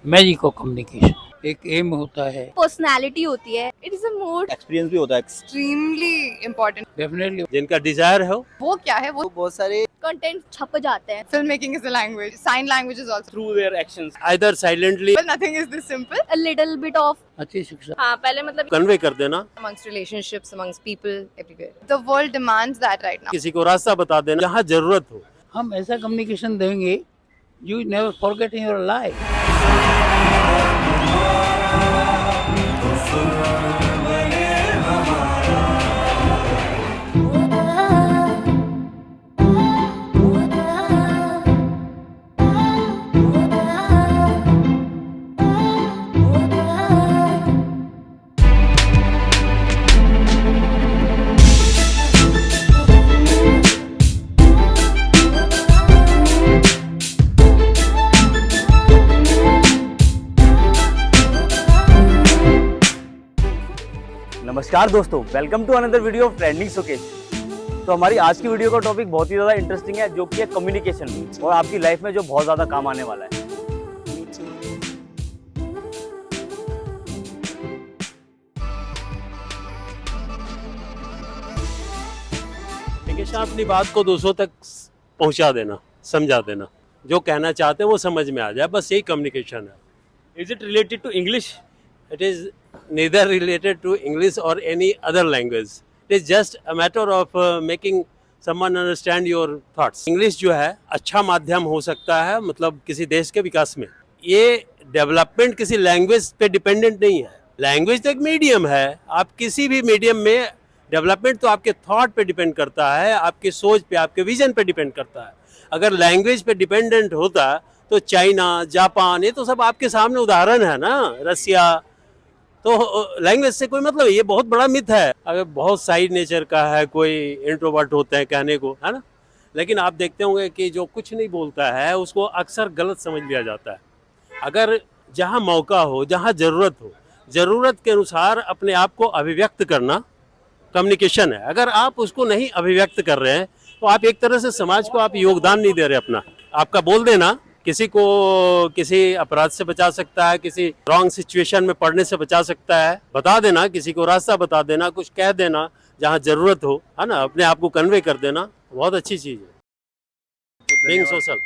Magic of communication एक M होता है, पर्सनालिटी होती है, it is a mood, experience भी होता है। Extremely important. डेफिनेटली जिनका डिजायर है वो क्या है वो बहुत सारे कंटेंट छप जाते हैं। Film making is a language, sign language is also, through their actions either silently but nothing is this simple. A little bit of अच्छी शिक्षा। हाँ पहले मतलब कन्वे कर देना, Amongst relationships, amongst people, everywhere. The world demands that right now. किसी को रास्ता बता देना जहाँ जरूरत हो। हम ऐसा कम्युनिकेशन देंगे you never forget in your life. नमस्कार दोस्तों, welcome to another video of trending showcase. तो हमारी आज की वीडियो का टॉपिक बहुत ही ज़्यादा इंटरेस्टिंग है, जो कि है कम्युनिकेशन और आपकी लाइफ में जो बहुत ज़्यादा काम आने वाला है। हमेशा अपनी बात को दूसरों तक पहुंचा देना, समझा देना, जो कहना चाहते हैं वो समझ में आ जाए, बस यही कम्युनिकेशन है। Is it related to English? It is neither related to English or any other language. It is just a matter of making someone understand your thoughts. English जो है अच्छा माध्यम हो सकता है, मतलब किसी देश के विकास में। ये डेवलपमेंट किसी लैंग्वेज पे डिपेंडेंट नहीं है। लैंग्वेज तो एक मीडियम है, आप किसी भी मीडियम में डेवलपमेंट तो आपके थॉट पे डिपेंड करता है, आपकी सोच पे, आपके विजन पे डिपेंड करता है। अगर लैंग्वेज पे डिपेंडेंट होता तो चाइना, जापान, ये तो सब आपके सामने उदाहरण है ना, रसिया। तो लैंग्वेज से कोई मतलब, ये बहुत बड़ा मिथ है। अगर बहुत साइड नेचर का है, कोई इंट्रोवर्ट होते हैं कहने को, है ना, लेकिन आप देखते होंगे कि जो कुछ नहीं बोलता है उसको अक्सर गलत समझ लिया जाता है। अगर जहाँ मौका हो, जहाँ ज़रूरत हो, ज़रूरत के अनुसार अपने आप को अभिव्यक्त करना कम्युनिकेशन है। अगर आप उसको नहीं अभिव्यक्त कर रहे हैं तो आप एक तरह से समाज को आप योगदान नहीं दे रहे अपना। आपका बोल देना किसी को किसी अपराध से बचा सकता है, किसी रॉन्ग सिचुएशन में पड़ने से बचा सकता है। बता देना, किसी को रास्ता बता देना, कुछ कह देना जहाँ जरूरत हो, है ना, अपने आप को कन्वे कर देना, बहुत अच्छी चीज़ है। बीइंग सोशल,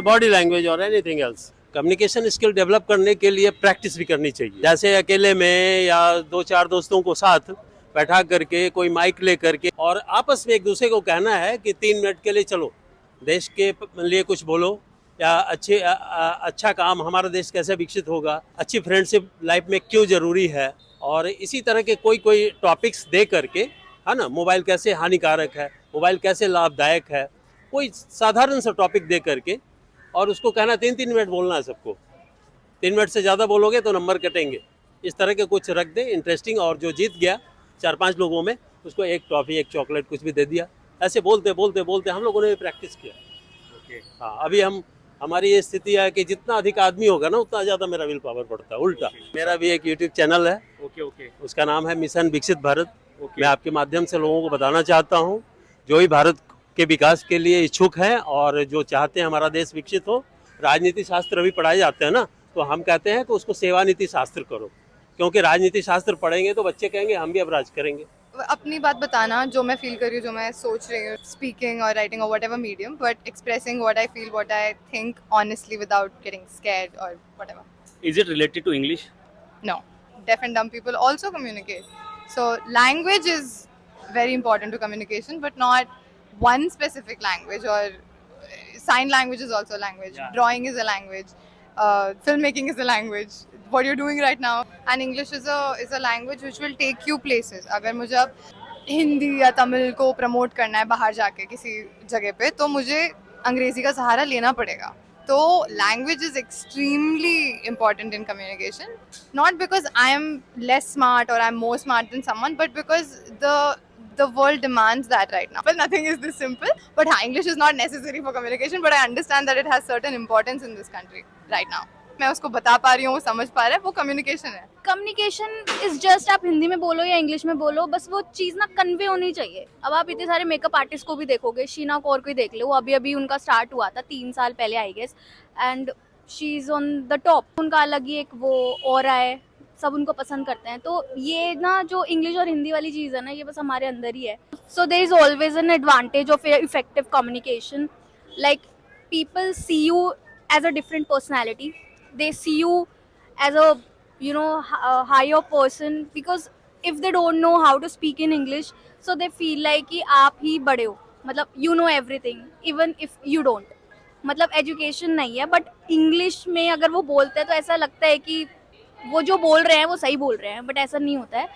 बॉडी लैंग्वेज और anything else. Communication skill develop करने के लिए प्रैक्टिस भी करनी चाहिए। जैसे अकेले में या दो चार दोस्तों को साथ बैठा करके कोई माइक ले करके और आपस में एक दूसरे को कहना है कि 3 मिनट के लिए चलो देश के लिए कुछ बोलो, या अच्छा काम, हमारा देश कैसे विकसित होगा, अच्छी फ्रेंडशिप लाइफ में क्यों ज़रूरी है, और इसी तरह के कोई टॉपिक्स दे करके, है ना, मोबाइल कैसे हानिकारक है, मोबाइल कैसे लाभदायक है, कोई साधारण सा टॉपिक दे करके, और उसको कहना 3-3 मिनट बोलना है सबको। 3 मिनट से ज़्यादा बोलोगे तो नंबर कटेंगे। इस तरह के कुछ रख दे इंटरेस्टिंग, और जो जीत गया 4-5 लोगों में उसको एक टॉफ़ी, एक चॉकलेट कुछ भी दे दिया। ऐसे बोलते बोलते बोलते हम लोगों ने भी प्रैक्टिस किया। हाँ, अभी हमारी ये स्थिति है कि जितना अधिक आदमी होगा ना उतना ज़्यादा मेरा विल पावर बढ़ता है। उल्टा मेरा भी एक यूट्यूब चैनल है, उसका नाम है मिशन विकसित भारत। मैं आपके माध्यम से लोगों को बताना चाहता हूँ, जो भी भारत के विकास के लिए इच्छुक हैं और जो चाहते हैं हमारा देश विकसित हो। राजनीति शास्त्र अभी पढ़ाए जाते हैं ना, तो हम कहते हैं कि उसको सेवा नीति शास्त्र करो, क्योंकि राजनीति शास्त्र पढ़ेंगे तो बच्चे कहेंगे हम भी अब राज करेंगे। अपनी बात बताना, जो मैं फील कर रही हूँ, जो मैं सोच रही हूँ, स्पीकिंग और राइटिंग और whatever medium, but expressing what I feel, what I think honestly without getting scared और whatever. Is it related to English? No, deaf and dumb people also communicate. So language is very important to communication, but not one specific language. Or sign language is also a language. Yeah. Drawing is a language. Filmmaking is a language. What you're doing right now, and English is a language which will take you places. अगर मुझे अब हिंदी या तमिल को promote करना है बाहर जाके किसी जगह पे, तो मुझे अंग्रेजी का सहारा लेना पड़ेगा। तो language is extremely important in communication, not because I am less smart or I'm more smart than someone, but because the world demands that right now. Well, nothing is this simple, but English is not necessary for communication, but I understand that it has certain importance in this country right now. मैं उसको बता पा रही हूँ, वो समझ पा रहा है, वो कम्युनिकेशन है। कम्युनिकेशन इज जस्ट, आप हिंदी में बोलो या इंग्लिश में बोलो, बस वो चीज़ ना कन्वे होनी चाहिए। अब आप इतने सारे मेकअप आर्टिस्ट को भी देखोगे, शीना कौर को ही देख लो, अभी अभी उनका स्टार्ट हुआ था 3 साल पहले I guess, and she is on the top, उनका अलग ही एक वो ऑरा है, सब उनको पसंद करते हैं। तो ये ना जो इंग्लिश और हिंदी वाली चीज़ है ना, ये बस हमारे अंदर ही है। So there is always an advantage of effective communication, like people see you as a different personality, they see you as a higher person, because if they don't know how to speak in English, so they feel like कि आप ही बड़े हो, मतलब you know everything even if you don't, मतलब education नहीं है but English में अगर वो बोलते हैं तो ऐसा लगता है कि वो जो बोल रहे हैं वो सही बोल रहे हैं, बट ऐसा नहीं होता है।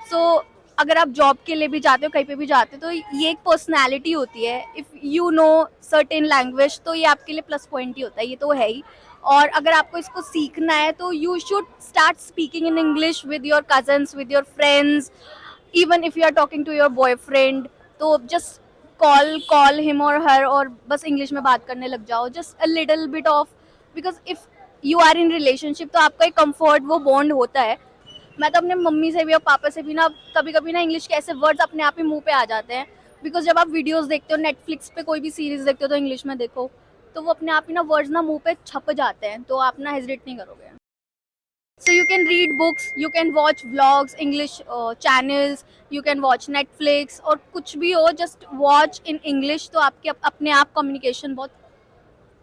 सो अगर आप जॉब के लिए भी जाते हो, कहीं पे भी जाते हो, तो ये एक पर्सनैलिटी होती है। If you know certain language, तो ये आपके लिए प्लस पॉइंट ही होता है, ये तो है ही। और अगर आपको इसको सीखना है तो you should start speaking in English with your cousins, with your friends, even if you are talking to your boyfriend, तो जस्ट कॉल हिम और हर, और बस इंग्लिश में बात करने लग जाओ, just a little bit of, because if you are in relationship तो आपका एक कंफर्ट, वो बॉन्ड होता है। मैं तो अपने मम्मी से भी और पापा से भी ना कभी कभी ना इंग्लिश के ऐसे वर्ड्स अपने आप ही मुंह पे आ जाते हैं, बिकॉज जब आप वीडियोस देखते हो, नेटफ्लिक्स पे कोई भी सीरीज देखते हो तो इंग्लिश में देखो, तो वो अपने आप ही ना वर्ड्स ना मुंह पे छप जाते हैं, तो आप ना हेजिटेट नहीं करोगे। So you can read books, you can watch vlogs, English channels, you can watch Netflix, और कुछ भी हो, जस्ट वॉच इन इंग्लिश, तो आपके अपने आप कम्युनिकेशन बहुत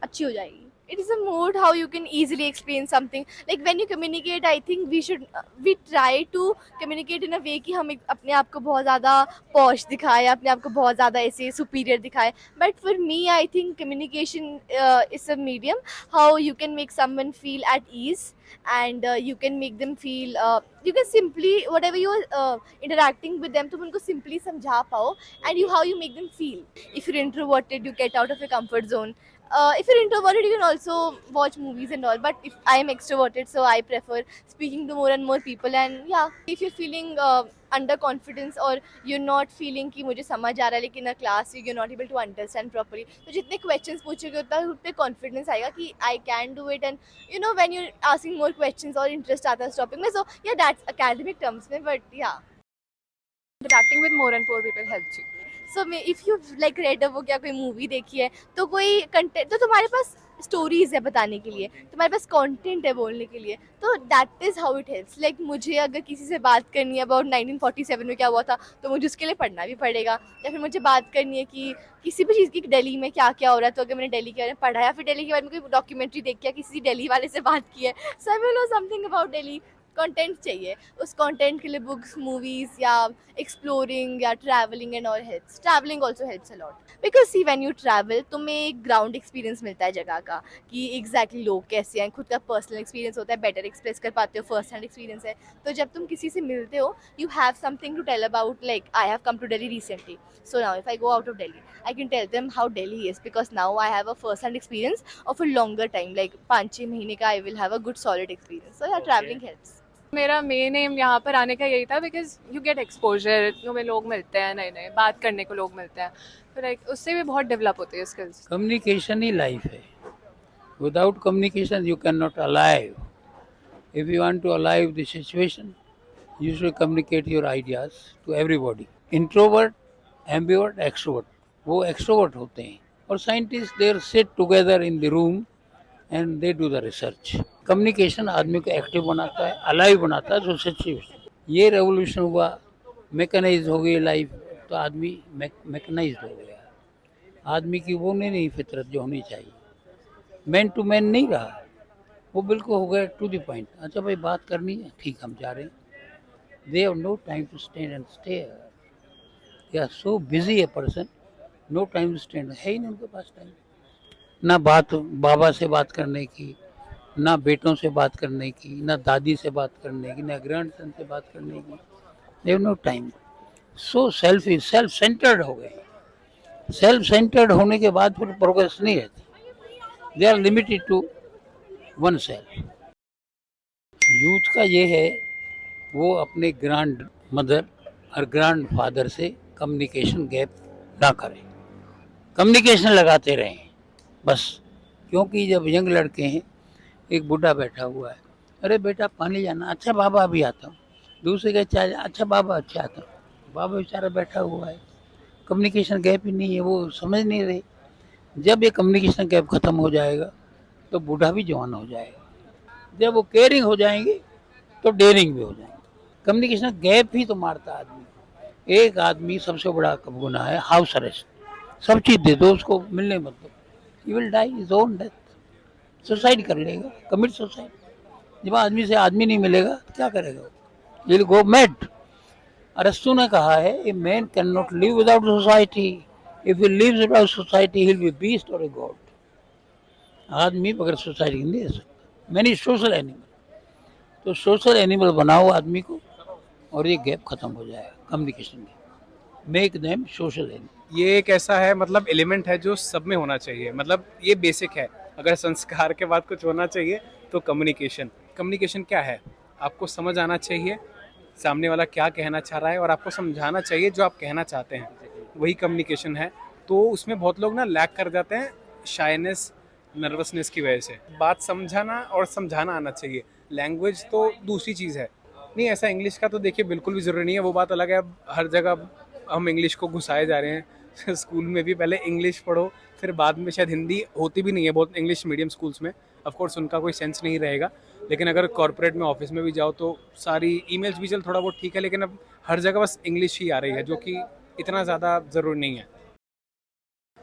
अच्छी हो जाएगी। It is a mood how you can easily explain something. Like when you communicate, I think we try to communicate in a way कि हम अपने आप को बहुत ज़्यादा posh दिखाए, अपने आप को बहुत ज़्यादा ऐसे superior दिखाए. But for me, I think communication is a medium how you can make someone feel at ease, and you can make them feel you can simply whatever you are interacting with them, तुम उनको simply समझा पाओ, and how you make them feel. If you're introverted, you get out of your comfort zone. If you're introverted, you can also watch movies and all, but if I am extroverted, so I prefer speaking to more and more people. And yeah, if you're feeling under confidence, or you're not feeling कि मुझे समझ आ रहा है लेकिन class you're not able to understand properly, तो जितने questions पूछोगे उतना उतने confidence आएगा कि I can do it. And when you're asking more questions और interest आता है उस topic में, so yeah, that's academic terms में, but yeah, Interacting with more and more people helps you. so if you like read a book या कोई movie देखी है, तो कोई कंटेंट, तो तुम्हारे पास स्टोरीज है बताने के लिए, तुम्हारे पास कंटेंट है बोलने के लिए, तो that is how it helps. Like मुझे अगर किसी से बात करनी है अबाउट 1947 में क्या हुआ था, तो मुझे उसके लिए पढ़ना भी पड़ेगा। या फिर मुझे बात करनी है कि किसी भी चीज़ की दिल्ली में क्या क्या हो रहा है, तो अगर मैंने दिल्ली के बारे में पढ़ा, या फिर दिल्ली के बारे में कोई डॉक्यूमेंट्री देख के किसी दिल्ली वाले से बात की है, so I will know something about Delhi. Content चाहिए, उस कंटेंट के लिए बुक्स, मूवीज या एक्सप्लोरिंग या travelling and all helps. Travelling also helps a lot, because see when you travel तुम्हें एक ग्राउंड एक्सपीरियंस मिलता है जगह का, कि एग्जैक्टली लोग कैसे हैं, खुद का पर्सनल एक्सपीरियंस होता है, बेटर एक्सप्रेस कर पाते हो, फर्स्ट हैंड एक्सपीरियंस है। तो जब तुम किसी से मिलते हो, you have something to tell about, like I have come to Delhi recently, so now if I go out of Delhi, I can tell them how Delhi is, because now I have a first hand experience of a longer time, like 5-6 महीने का I will have a good solid experience. So yeah travelling helps. मेरा main aim यहाँ पर आने का यही था, because you get exposure, तुम्हें लोग मिलते हैं, नए नए बात करने को लोग मिलते हैं, तो लाइक उससे भी बहुत डेवलप होती है स्किल्स। कम्युनिकेशन ही लाइफ है. Without communication you can not alive. If you want to alive the situation you should communicate your ideas to everybody. Introvert, ambivert, extrovert, वो एक्सट्रोवर्ट होते हैं, और scientist there sit together in the room and they do the research. Communication आदमी को active बनाता है, alive बनाता है. जो सिचुएशन ये रेवोल्यूशन हुआ, मैकेनाइज हो गई लाइफ, तो आदमी मैकेनाइज हो गया. आदमी की वो नहीं फितरत जो होनी चाहिए, मैन टू मैन नहीं रहा, वो बिल्कुल हो गया टू द पॉइंट. अच्छा भाई बात करनी है, ठीक हम जा रहे हैं. They have no time to stand and stay. They are so busy a person, no time to stand. है ही नहीं उनके पास टाइम, ना बात बाबा से बात करने की, ना बेटों से बात करने की, ना दादी से बात करने की, ना ग्रैंडसन से बात करने की. They have no time. So self centered हो गए. सेल्फ सेंटर्ड होने के बाद फिर प्रोग्रेस नहीं रहती. They are limited to oneself. Youth का ये है, वो अपने ग्रैंड मदर और ग्रैंड फादर से कम्युनिकेशन गैप ना करें, कम्युनिकेशन लगाते रहें बस. क्योंकि जब यंग लड़के हैं, एक बूढ़ा बैठा हुआ है, अरे बेटा पानी जाना, अच्छा बाबा अभी आता हूँ. दूसरे का चाय, अच्छा बाबा अच्छा आता हूँ. बाबा बेचारा बैठा हुआ है, कम्युनिकेशन गैप ही नहीं है, वो समझ नहीं रहे. जब ये कम्युनिकेशन गैप ख़त्म हो जाएगा तो बूढ़ा भी जवान हो जाएगा। जब वो केयरिंग हो जाएंगे तो डेयरिंग भी हो जाएंगे। कम्युनिकेशन गैप ही तो मारता है आदमी को। एक आदमी सबसे बड़ा गुनाह है हाउस अरेस्ट। सब चीज़ दे दो उसको, मिलने मत दो, he will die his own death, suicide कर लेगा, कमिट सुसाइड। जब आदमी से आदमी नहीं मिलेगा तो क्या करेगा वो, ही विल गो मैड। अरस्तु ने कहा है a man can not live without society, if he lives without society he will be beast और ए गॉड। आदमी बगैर सोसाइटी नहीं रह सकता। मैनी सोशल एनिमल, तो सोशल एनिमल बनाओ आदमी को और ये गैप खत्म हो जाएगा कम्युनिकेशन में। Make them social animal. ये एक ऐसा है मतलब एलिमेंट है जो सब में होना चाहिए, मतलब ये बेसिक है। अगर संस्कार के बाद कुछ होना चाहिए तो कम्युनिकेशन। कम्युनिकेशन क्या है, आपको समझ आना चाहिए सामने वाला क्या कहना चाह रहा है और आपको समझाना चाहिए जो आप कहना चाहते हैं, वही कम्युनिकेशन है। तो उसमें बहुत लोग ना लैक कर जाते हैं शाइनेस, नर्वसनेस की वजह से। बात समझाना और समझाना आना चाहिए, लैंग्वेज तो दूसरी चीज़ है। नहीं, ऐसा इंग्लिश का तो देखिए बिल्कुल भी ज़रूरी नहीं है, वो बात अलग है। अब हर जगह हम इंग्लिश को घुसाए जा रहे हैं। स्कूल में भी पहले इंग्लिश पढ़ो, फिर बाद में शायद हिंदी होती भी नहीं है बहुत इंग्लिश मीडियम स्कूल्स में। ऑफ कोर्स उनका कोई सेंस नहीं रहेगा, लेकिन अगर कॉर्पोरेट में ऑफिस में भी जाओ तो सारी ईमेल्स भी चल थोड़ा बहुत ठीक है, लेकिन अब हर जगह बस इंग्लिश ही आ रही है, जो कि इतना ज़्यादा ज़रूरी नहीं है।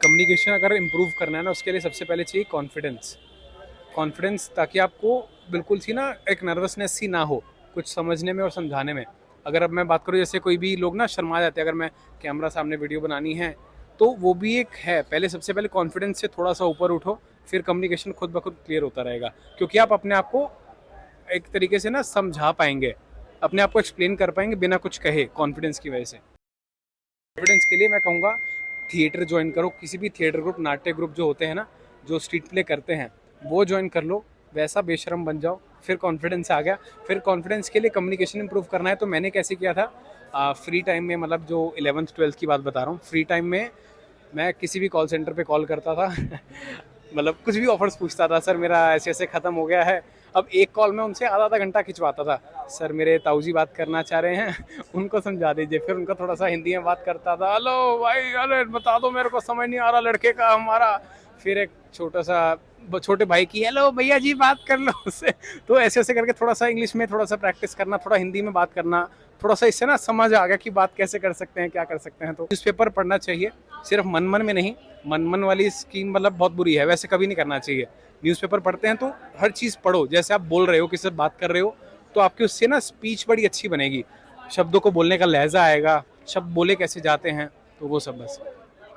कम्युनिकेशन अगर इम्प्रूव करना है ना, उसके लिए सबसे पहले चाहिए कॉन्फिडेंस। कॉन्फिडेंस, ताकि आपको बिल्कुल सी ना एक नर्वसनेस सी ना हो कुछ समझने में और समझाने में। अगर अब मैं बात करूँ, जैसे कोई भी लोग ना शर्मा जाते हैं, अगर मैं कैमरा सामने वीडियो बनानी है तो वो भी एक है। पहले सबसे पहले कॉन्फिडेंस से थोड़ा सा ऊपर उठो, फिर कम्युनिकेशन खुद ब खुद क्लियर होता रहेगा, क्योंकि आप अपने आप को एक तरीके से ना समझा पाएंगे, अपने आप को एक्सप्लेन कर पाएंगे बिना कुछ कहे, कॉन्फिडेंस की वजह से। कॉन्फिडेंस के लिए मैं कहूँगा थिएटर ज्वाइन करो, किसी भी थिएटर ग्रुप, नाट्य ग्रुप जो होते हैं ना, जो स्ट्रीट प्ले करते हैं, वो ज्वाइन कर लो, वैसा बेशरम बन जाओ, फिर कॉन्फिडेंस आ गया। फिर कॉन्फिडेंस के लिए कम्युनिकेशन इंप्रूव करना है तो मैंने कैसे किया था, फ्री टाइम में, मतलब जो 11th 12th की बात बता रहा हूँ, फ्री टाइम में मैं किसी भी कॉल सेंटर पे कॉल करता था। मतलब कुछ भी ऑफर्स पूछता था, सर मेरा ऐसे ऐसे ख़त्म हो गया है। अब एक कॉल में उनसे आधा आधा घंटा खिंचवाता था, सर मेरे ताऊजी बात करना चाह रहे हैं, उनको समझा दीजिए। फिर उनका थोड़ा सा हिंदी में बात करता था, हेलो भाई, अरे बता दो मेरे को समझ नहीं आ रहा लड़के का हमारा। फिर एक छोटे भाई की, हेलो भैया जी बात कर लो उससे। तो ऐसे ऐसे करके थोड़ा सा इंग्लिश में थोड़ा सा प्रैक्टिस करना, थोड़ा हिंदी में बात करना, थोड़ा सा इससे ना समझ आ गया कि बात कैसे कर सकते हैं, क्या कर सकते हैं। तो न्यूज़पेपर पढ़ना चाहिए, सिर्फ मन मन में नहीं। मन मन वाली स्कीम मतलब बहुत बुरी है, वैसे कभी नहीं करना चाहिए। न्यूज़पेपर पढ़ते हैं तो हर चीज़ पढ़ो, जैसे आप बोल रहे हो, किसी से बात कर रहे हो, तो आपकी उससे ना स्पीच बड़ी अच्छी बनेगी, शब्दों को बोलने का लहजा आएगा, शब्द बोले कैसे जाते हैं, तो वो सब बस।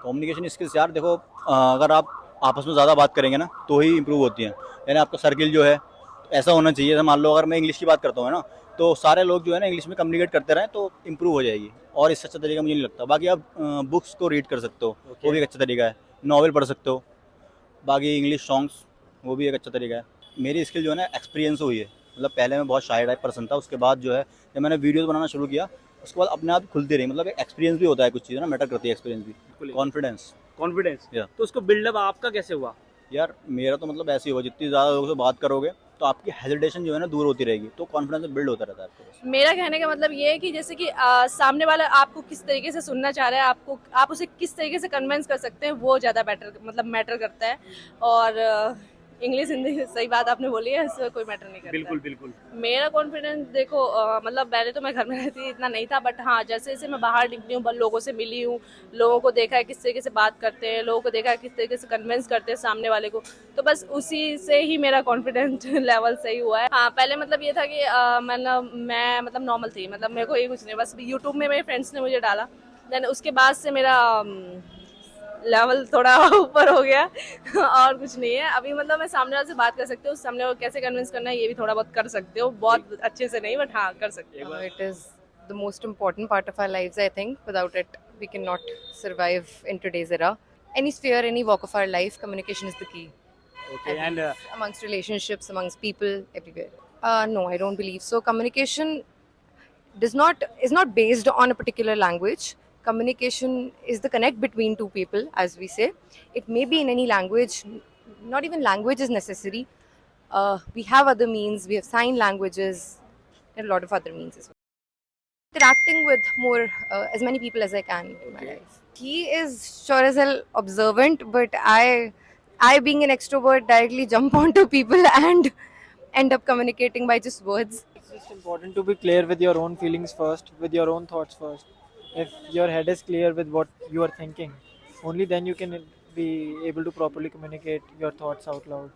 कम्युनिकेशन स्किल्स यार देखो, अगर आप आपस में ज़्यादा बात करेंगे ना तो ही इम्प्रूव होती हैं। यानी आपका सर्किल जो है ऐसा होना चाहिए। जैसे मान लो अगर मैं इंग्लिश की बात करता हूँ ना, तो सारे लोग जो है ना इंग्लिश में कम्युनिकेट करते रहें तो इम्प्रूव हो जाएगी। और इससे अच्छा तरीका मुझे नहीं लगता। बाकी आप बुक्स को रीड कर सकते हो, वो भी एक अच्छा तरीका है। नॉवल पढ़ सकते हो, बाकी इंग्लिश सॉन्ग्स, वो भी एक अच्छा तरीका है। मेरी स्किल जो है ना एक्सपीरियंस हुई है। मतलब पहले मैं बहुत शाय टाइप पर्सन था, उसके बाद जो है जब मैंने वीडियोज़ बनाना शुरू किया, उसके बाद अपने आप खुलती रही। मतलब एक्सपीरियंस भी होता है, कुछ चीज़ें ना मैटर करती है, एक्सपीरियंस भी, कॉन्फिडेंस। कॉन्फिडेंस। या तो उसको बिल्डअप आपका कैसे हुआ? यार मेरा तो मतलब ऐसे ही हुआ, जितनी ज़्यादा लोगों से बात करोगे तो आपकी हेजिटेशन जो है ना दूर होती रहेगी, तो कॉन्फिडेंस बिल्ड होता रहता है आपको। मेरा कहने का मतलब ये है कि जैसे कि सामने वाला आपको किस तरीके से सुनना चाह रहा है, आपको आप उसे किस तरीके से कन्विंस कर सकते हैं, वो ज़्यादा मैटर करता है। और इंग्लिश हिंदी सही बात आपने बोली है, इससे कोई मैटर नहीं करता। बिल्कुल बिल्कुल। मेरा कॉन्फिडेंस देखो, मतलब पहले तो मैं घर में रहती इतना नहीं था, बट हाँ जैसे जैसे मैं बाहर निकली हूँ, लोगों से मिली हूँ, लोगों को देखा है किस तरीके से बात करते हैं, लोगों को देखा है किस तरीके से कन्विंस करते हैं सामने वाले को, तो बस उसी से ही मेरा कॉन्फिडेंस लेवल सही हुआ है। हाँ पहले मतलब ये था कि मैं मतलब नॉर्मल थी, मतलब मेरे को ये कुछ नहीं, बस यूट्यूब में मेरे फ्रेंड्स ने मुझे डाला, देन उसके बाद से मेरा लेवल थोड़ा ऊपर हो गया। और कुछ नहीं है अभी, मतलब मैं सामने वाले से बात कर सकती हूँ, सामने वाले को कैसे कन्विंस करना है ये भी थोड़ा बहुत कर सकते हो, बहुत अच्छे से नहीं बट हाँ कर सकते हो। It is the most important part of our lives, I think. Without it, we cannot survive in today's era. Any sphere, any walk of our life, communication is the key. Okay, and Amongst relationships, amongst people, everywhere. No, I don't believe so. Communication is not based on a particular language. Communication is the connect between two people, as we say. It may be in any language. Not even language is necessary. We have other means. We have sign languages and a lot of other means as well. Interacting with more as many people as I can in my life. He is sure as hell observant, but I I, being an extrovert, directly jump onto people and end up communicating by just words. It's just important to be clear with your own feelings first, with your own thoughts first. If your head is clear with what you are thinking, only then you can be able to properly communicate your thoughts out loud.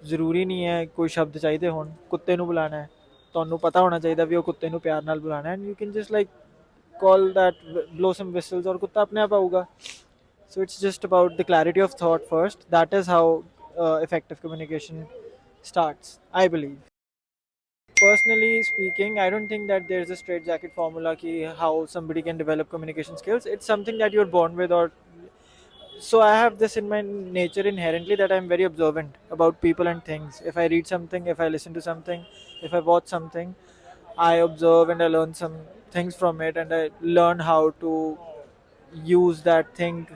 ਜ਼ਰੂਰੀ ਨਹੀਂ ਹੈ ਕੋਈ ਸ਼ਬਦ ਚਾਹੀਦੇ ਹੋਣ ਕੁੱਤੇ ਨੂੰ ਬੁਲਾਣਾ ਹੈ ਤੁਹਾਨੂੰ ਪਤਾ ਹੋਣਾ ਚਾਹੀਦਾ ਵੀ ਉਹ ਕੁੱਤੇ ਨੂੰ ਪਿਆਰ ਨਾਲ ਬੁਲਾਣਾ ਹੈ and you can just like call that blow some whistles ਔਰ ਕੁੱਤਾ ਆਪਣੇ ਆਪ ਆਊਗਾ so it's just about the clarity of thought first. That is how effective communication starts, I believe. Personally speaking, I don't think that there's a straitjacket formula ki how somebody can develop communication skills. It's something that you're born with, or so I have this in my nature inherently that I'm very observant about people and things. If I read something, if I listen to something, if I watch something, I observe and I learn some things from it, and I learn how to use that thing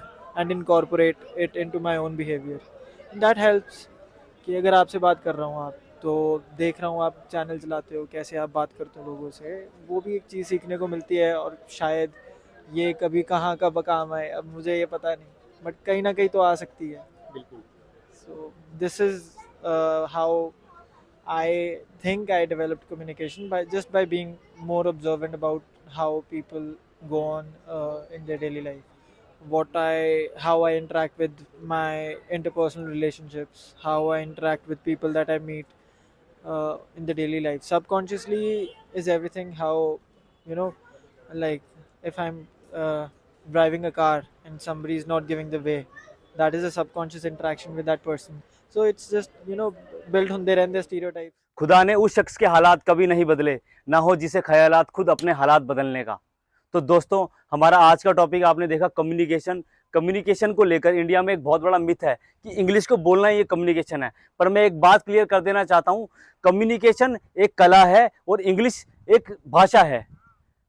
and incorporate it into my own behavior. That helps. कि अगर आपसे बात कर रहा हूँ आप तो देख रहा हूँ आप चैनल चलाते हो कैसे आप बात करते हो लोगों से, वो भी एक चीज़ सीखने को मिलती है और शायद ये कभी कहाँ कब काम आए अब मुझे ये पता नहीं, बट कहीं ना कहीं तो आ सकती है. बिल्कुल. So this is how I think I developed communication by being more observant about how people go on in their daily life. How I interact with my interpersonal relationships, how I interact with people that I meet in the daily life. Subconsciously is everything. How, like if I'm driving a car and somebody is not giving the way, that is a subconscious interaction with that person. So it's just built होंदे रहंदे stereotypes. खुदा ने उस शख्स के हालात कभी नहीं बदले, ना हो जिसे ख्यालात खुद अपने हालात बदलने का। तो दोस्तों, हमारा आज का टॉपिक आपने देखा कम्युनिकेशन को लेकर इंडिया में एक बहुत बड़ा मिथ है कि इंग्लिश को बोलना ही ये कम्युनिकेशन है। पर मैं एक बात क्लियर कर देना चाहता हूँ, कम्युनिकेशन एक कला है और इंग्लिश एक भाषा है।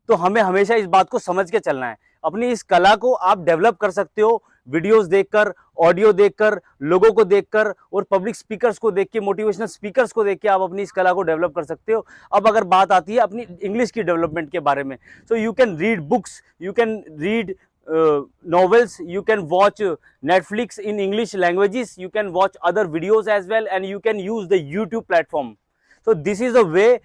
तो हमें हमेशा इस बात को समझ के चलना है। अपनी इस कला को आप डेवलप कर सकते हो वीडियोस देखकर, ऑडियो देखकर, लोगों को देखकर और पब्लिक स्पीकर्स को देख के, मोटिवेशनल स्पीकर्स को देख के आप अपनी इस कला को डेवलप कर सकते हो। अब अगर बात आती है अपनी इंग्लिश की डेवलपमेंट के बारे में, so you can read books, you can read novels, you can watch Netflix in English languages, you can watch other videos as well, and you can use the YouTube platform. So this is the way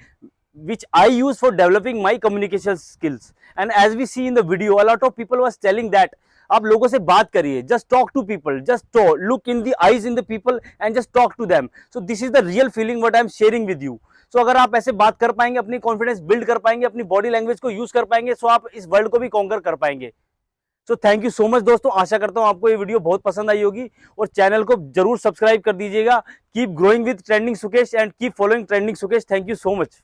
which I use for developing my communication skills. And as we see in the video, a lot of people was telling that आप लोगों से बात करिए, just talk to people, just talk, look in the eyes in the people and just talk to them. So this is the real feeling what I am sharing with you. So अगर आप ऐसे बात कर पाएंगे, अपनी confidence build कर पाएंगे, अपनी बॉडी लैंग्वेज को यूज कर पाएंगे, सो आप इस वर्ल्ड को भी कॉन्कर कर पाएंगे। So thank you so much दोस्तों, आशा करता हूँ आपको ये वीडियो बहुत पसंद आई होगी और चैनल को जरूर सब्सक्राइब कर दीजिएगा। Keep growing with trending Sukesh and keep following trending Sukesh. Thank you so much.